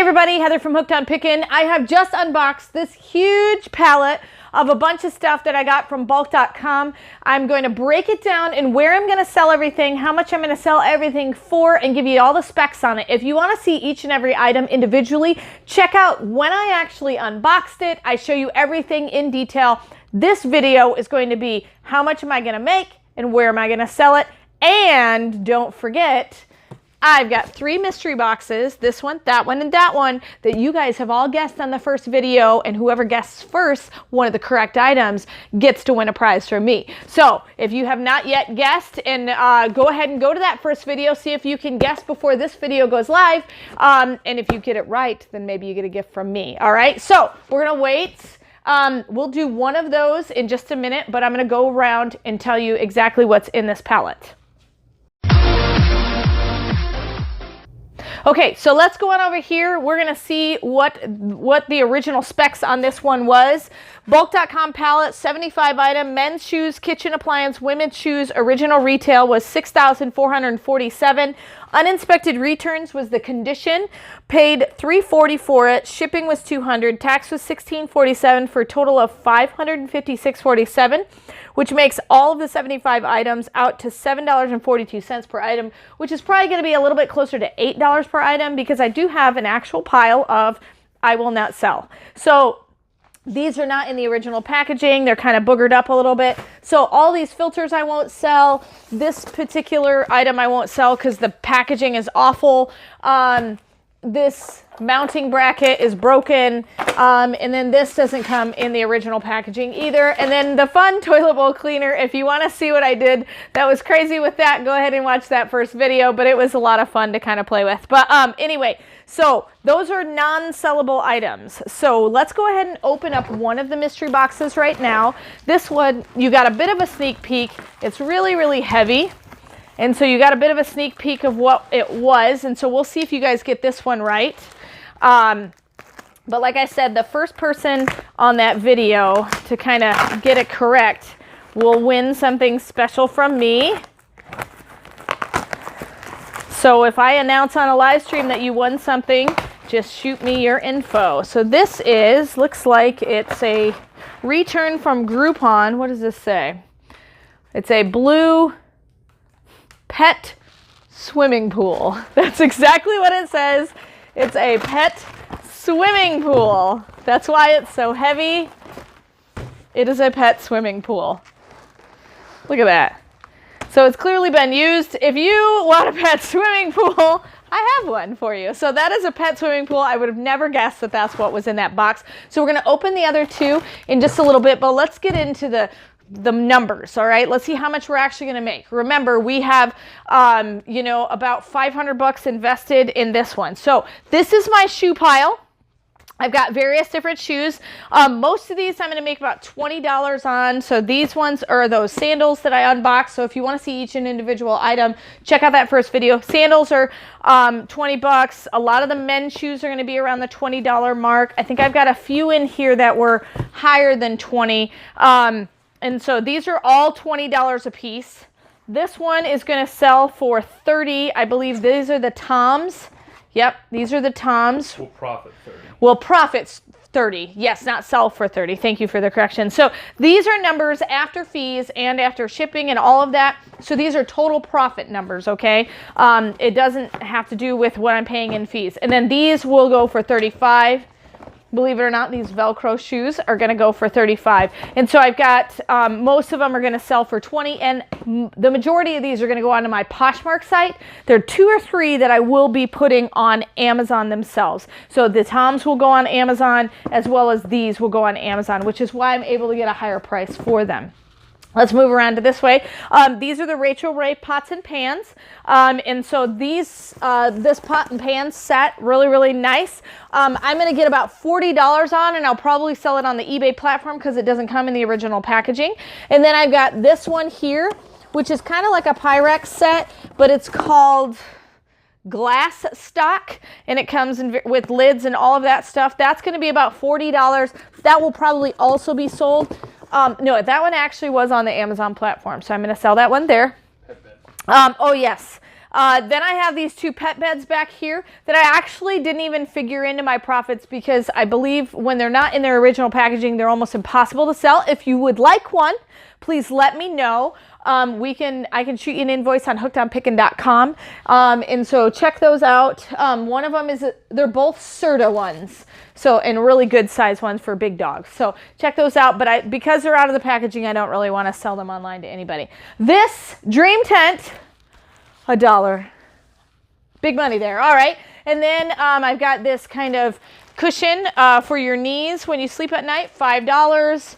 everybody, Heather from Hooked on Pickin. I have just unboxed this huge pallet of a bunch of stuff that I got from bulk.com. I'm going to break it down and where I'm going to sell everything, how much I'm going to sell everything for, and give you all the specs on it. If you want to see each and every item individually, check out when I actually unboxed it. I show you everything in detail. This video is going to be how much am I going to make and where am I going to sell it. And don't forget, I've got 3 mystery boxes, this one, that one, and that one, that you guys have all guessed on the first video, and whoever guesses first one of the correct items gets to win a prize from me. So if you have not yet guessed, and go ahead and go to that first video, see if you can guess before this video goes live, and if you get it right, then maybe you get a gift from me. All right, so we're gonna wait. We'll do one of those in just a minute, but I'm gonna go around and tell you exactly what's in this pallet. Okay, so let's go on over here. We're going to see what the original specs on this one was. Bulk.com pallet, 75 item, men's shoes, kitchen appliance, women's shoes. Original retail was $6,447. Uninspected returns was the condition. Paid $340 for it. Shipping was $200. Tax was $1647 for a total of $556.47, which makes all of the 75 items out to $7.42 per item, which is probably going to be a little bit closer to $8 per item because I do have an actual pile of I will not sell. So these are not in the original packaging. They're kind of boogered up a little bit. So all these filters I won't sell. This particular item I won't sell because the packaging is awful. This mounting bracket is broken. And then this doesn't come in the original packaging either. And then the fun toilet bowl cleaner, if you want to see what I did that was crazy with that, go ahead and watch that first video. But it was a lot of fun to kind of play with. But anyway, so those are non-sellable items. So let's go ahead and open up one of the mystery boxes right now. This one, you got a bit of a sneak peek. It's really, really heavy. And so you got a bit of a sneak peek of what it was. And so we'll see if you guys get this one right. But like I said, the first person on that video to kind of get it correct will win something special from me. So if I announce on a live stream that you won something, just shoot me your info. So this looks like it's a return from Groupon. What does this say? It's a blue pet swimming pool. That's exactly what it says. It's a pet swimming pool. That's why it's so heavy. It is a pet swimming pool. Look at that. So it's clearly been used. If you want a pet swimming pool, I have one for you. So that is a pet swimming pool. I would have never guessed that that's what was in that box. So we're going to open the other two in just a little bit, but let's get into the numbers. All right, let's see how much we're actually going to make. Remember, we have you know, about 500 bucks invested in this one. So this is my shoe pile. I've got various different shoes. Most of these I'm going to make about $20 on. So these ones are those sandals that I unboxed. So if you want to see each and individual item, check out that first video. Sandals are 20 bucks. A lot of the men's shoes are going to be around the $20 mark. I think I've got a few in here that were higher than 20. And so these are all $20 a piece. This one is going to sell for $30. I believe these are the Toms. Yep, these are the Toms. We'll profit 30. We'll profit 30. Yes, not sell for 30. Thank you for the correction. So these are numbers after fees and after shipping and all of that. So these are total profit numbers, okay? It doesn't have to do with what I'm paying in fees. And then these will go for 35. Believe it or not, these Velcro shoes are going to go for 35. And so I've got, most of them are going to sell for 20. And the majority of these are going to go onto my Poshmark site. There are 2 or 3 that I will be putting on Amazon themselves. So the Toms will go on Amazon as well as these will go on Amazon, which is why I'm able to get a higher price for them. Let's move around to this way. These are the Rachel Ray pots and pans. And so these, this pot and pan set, really, really nice. I'm going to get about $40 on, and I'll probably sell it on the eBay platform because it doesn't come in the original packaging. And then I've got this one here, which is kind of like a Pyrex set, but it's called glass stock, and it comes in with lids and all of that stuff. That's going to be about $40. That will probably also be sold. No, that one actually was on the Amazon platform, so I'm going to sell that one there. Oh, yes. Then I have these 2 pet beds back here that I actually didn't even figure into my profits because I believe when they're not in their original packaging, they're almost impossible to sell. If you would like one, please let me know. I can shoot you an invoice on hookedonpickin.com. And so check those out. One of them they're both Serta ones. So, and really good size ones for big dogs. So check those out. But because they're out of the packaging, I don't really want to sell them online to anybody. This dream tent, $1. Big money there. All right. And then I've got this kind of cushion for your knees when you sleep at night, $5.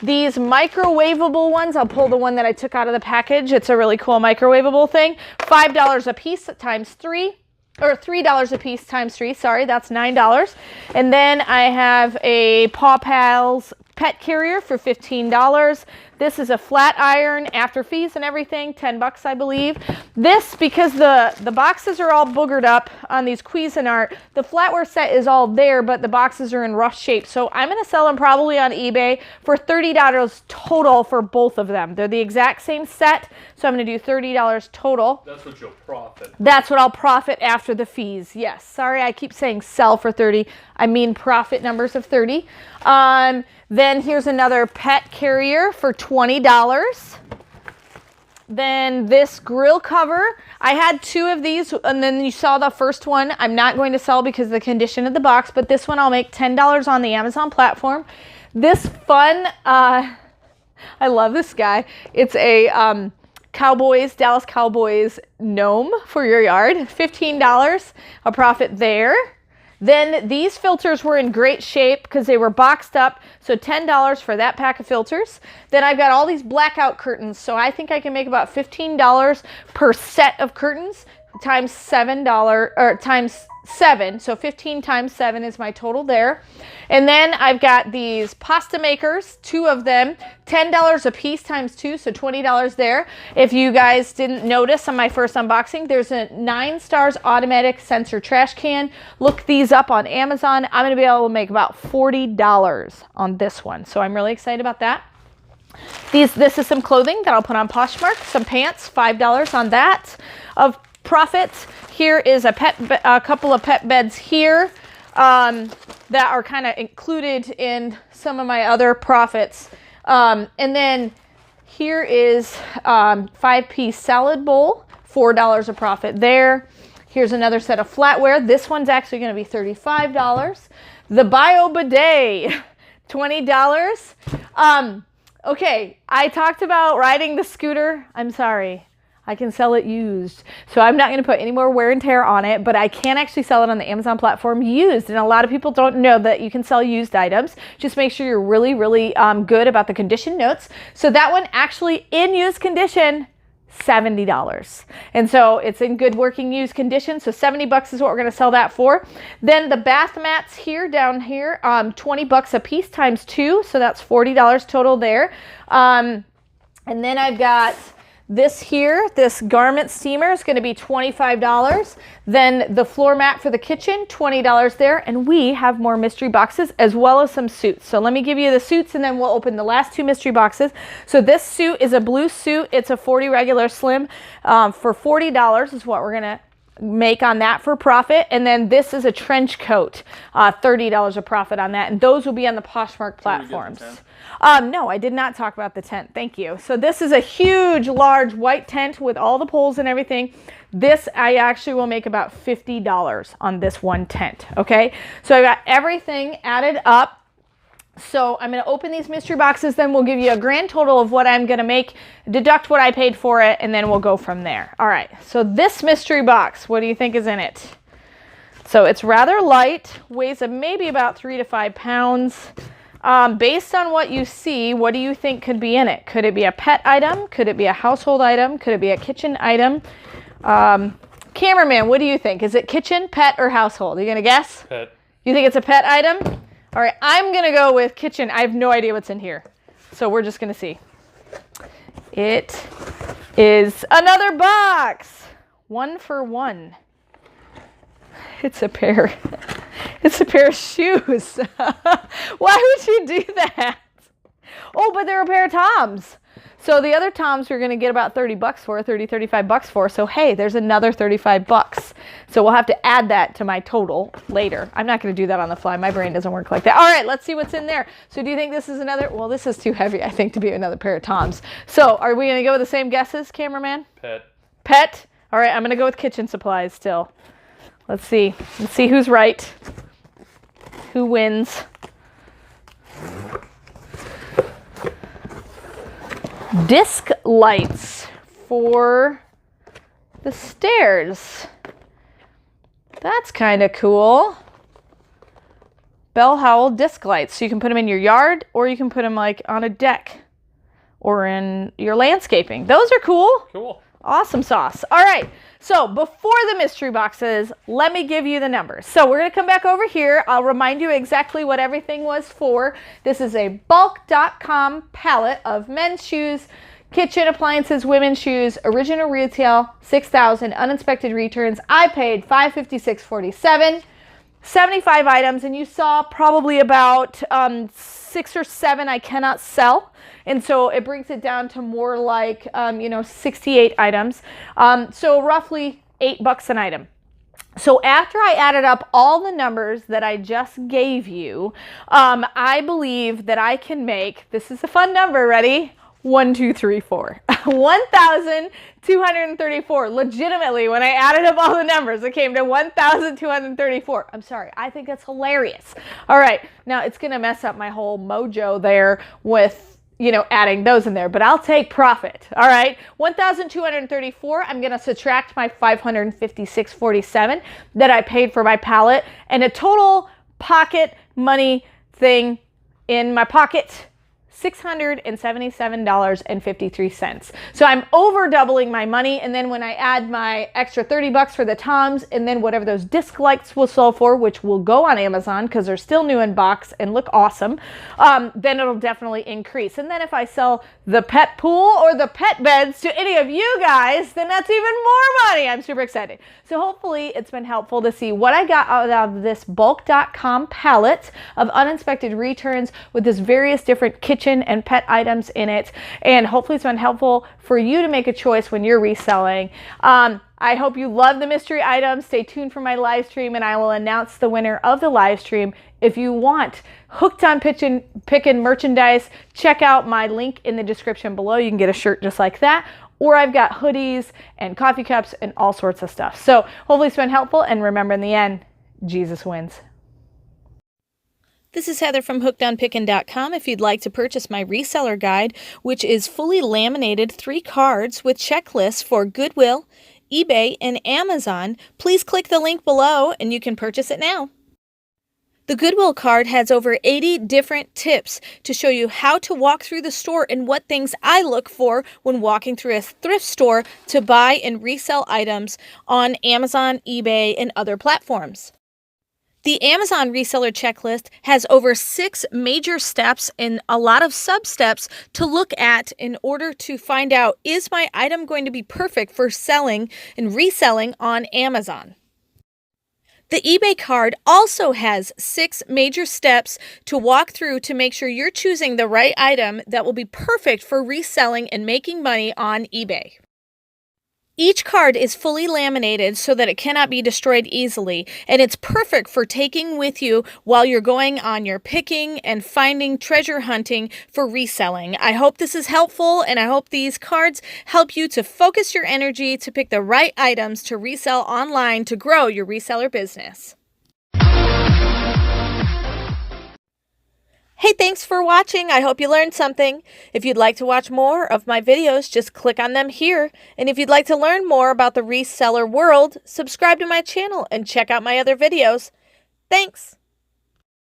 These microwavable ones, I'll pull the one that I took out of the package. It's a really cool microwavable thing. $5 a piece times 3, or $3 a piece times 3. Sorry, that's $9. And then I have a Paw Pals pet carrier for $15. This is a flat iron after fees and everything, $10 I believe. This, because the boxes are all boogered up on these Cuisinart, the flatware set is all there, but the boxes are in rough shape. So I'm going to sell them probably on eBay for $30 total for both of them. They're the exact same set, so I'm going to do $30 total. That's what you'll profit. That's what I'll profit after the fees. Yes, sorry, I keep saying sell for 30. I mean profit numbers of 30. Then here's another pet carrier for $20. Then this grill cover, I had 2 of these, and then you saw the first one. I'm not going to sell because of the condition of the box, but this one I'll make $10 on the Amazon platform. This fun, I love this guy. It's a Dallas Cowboys gnome for your yard, $15, a profit there. Then these filters were in great shape because they were boxed up, so $10 for that pack of filters. Then I've got all these blackout curtains, so I think I can make about $15 per set of curtains times $7, or times 7, so 15 times 7 is my total there. And then I've got these pasta makers, 2 of them, $10 a piece times 2, so $20 there. If you guys didn't notice on my first unboxing, there's a 9 stars automatic sensor trash can. Look these up on Amazon. I'm going to be able to make about $40 on this one, so I'm really excited about that. This is some clothing that I'll put on Poshmark, some pants, $5 on that of profits. Here is a couple of pet beds here that are kind of included in some of my other profits. And then here is 5-piece salad bowl, $4 a profit there. Here's another set of flatware. This one's actually going to be $35. The Bio Bidet, $20. Okay, I talked about riding the scooter. I'm sorry. I can sell it used. So I'm not going to put any more wear and tear on it, but I can actually sell it on the Amazon platform used. And a lot of people don't know that you can sell used items. Just make sure you're really, really good about the condition notes. So that one actually in used condition, $70. And so it's in good working used condition. So $70 is what we're going to sell that for. Then the bath mats here, down here, $20 a piece times 2. So that's $40 total there. And then I've got this here, this garment steamer is going to be $25. Then the floor mat for the kitchen, $20 there. And we have more mystery boxes as well as some suits. So let me give you the suits and then we'll open the last 2 mystery boxes. So this suit is a blue suit. It's a 40 regular slim for $40 is what we're going to make on that for profit. And then this is a trench coat, $30 a profit on that. And those will be on the Poshmark platforms. No, I did not talk about the tent. Thank you. So this is a huge, large white tent with all the poles and everything. This, I actually will make about $50 on this one tent. Okay. So I got everything added up. So I'm going to open these mystery boxes, then we'll give you a grand total of what I'm going to make, deduct what I paid for it, and then we'll go from there. All right. So this mystery box, what do you think is in it? So it's rather light, weighs maybe about 3 to 5 pounds. Based on what you see, what do you think could be in it? Could it be a pet item? Could it be a household item? Could it be a kitchen item? Cameraman, what do you think? Is it kitchen, pet, or household? Are you going to guess? Pet. You think it's a pet item? All right, I'm going to go with kitchen. I have no idea what's in here. So we're just going to see. It is another box. 1 for 1. It's a pair. It's a pair of shoes. Why would you do that? Oh, but they're a pair of Toms. So the other Toms we're going to get about 30 bucks for, 30, 35 bucks for. So hey, there's another 35 bucks. So we'll have to add that to my total later. I'm not going to do that on the fly. My brain doesn't work like that. All right, let's see what's in there. So do you think this is another? Well, this is too heavy, I think, to be another pair of Toms. So are we going to go with the same guesses, cameraman? Pet. Pet? All right, I'm going to go with kitchen supplies still. Let's see. Let's see who's right. Who wins? Disc lights for the stairs. That's kind of cool. Bell Howell disc lights. So you can put them in your yard, or you can put them like on a deck or in your landscaping. Those are cool. Cool. Awesome sauce. All right. So before the mystery boxes, let me give you the numbers. So we're going to come back over here. I'll remind you exactly what everything was for. This is a bulk.com pallet of men's shoes, kitchen appliances, women's shoes, original retail, $6,000, uninspected returns. I paid $556.47, 75 items, and you saw probably about 6 or 7 I cannot sell. And so it brings it down to more like, 68 items. So roughly $8 an item. So after I added up all the numbers that I just gave you, I believe that I can make, this is a fun number, ready? 1, 2, 3, 4. 1,234. Legitimately, when I added up all the numbers, it came to 1,234. I'm sorry. I think that's hilarious. All right. Now, it's going to mess up my whole mojo there with, adding those in there, but I'll take profit. All right. 1,234. I'm going to subtract my $556.47 that I paid for my pallet, and a total pocket money thing in my pocket, $677.53. So I'm over doubling my money. And then when I add my extra 30 bucks for the Toms, and then whatever those disc lights will sell for, which will go on Amazon because they're still new in box and look awesome, then it'll definitely increase. And then if I sell the pet pool or the pet beds to any of you guys, then that's even more money. I'm super excited. So hopefully it's been helpful to see what I got out of this bulk.com pallet of uninspected returns with this various different kitchen and pet items in it. And hopefully it's been helpful for you to make a choice when you're reselling. I hope you love the mystery items. Stay tuned for my live stream, and I will announce the winner of the live stream. If you want Hooked on Pickin merchandise, check out my link in the description below. You can get a shirt just like that. Or I've got hoodies and coffee cups and all sorts of stuff. So hopefully it's been helpful. And remember, in the end, Jesus wins. This is Heather from hookedonpickin.com. If you'd like to purchase my reseller guide, which is fully laminated 3 cards with checklists for Goodwill, eBay, and Amazon, please click the link below and you can purchase it now. The Goodwill card has over 80 different tips to show you how to walk through the store and what things I look for when walking through a thrift store to buy and resell items on Amazon, eBay, and other platforms. The Amazon reseller checklist has over 6 major steps and a lot of sub-steps to look at in order to find out, is my item going to be perfect for selling and reselling on Amazon? The eBay card also has 6 major steps to walk through to make sure you're choosing the right item that will be perfect for reselling and making money on eBay. Each card is fully laminated so that it cannot be destroyed easily, and it's perfect for taking with you while you're going on your picking and finding treasure hunting for reselling. I hope this is helpful, and I hope these cards help you to focus your energy to pick the right items to resell online to grow your reseller business. Hey, thanks for watching. I hope you learned something. If you'd like to watch more of my videos, just click on them here. And if you'd like to learn more about the reseller world, subscribe to my channel and check out my other videos. Thanks.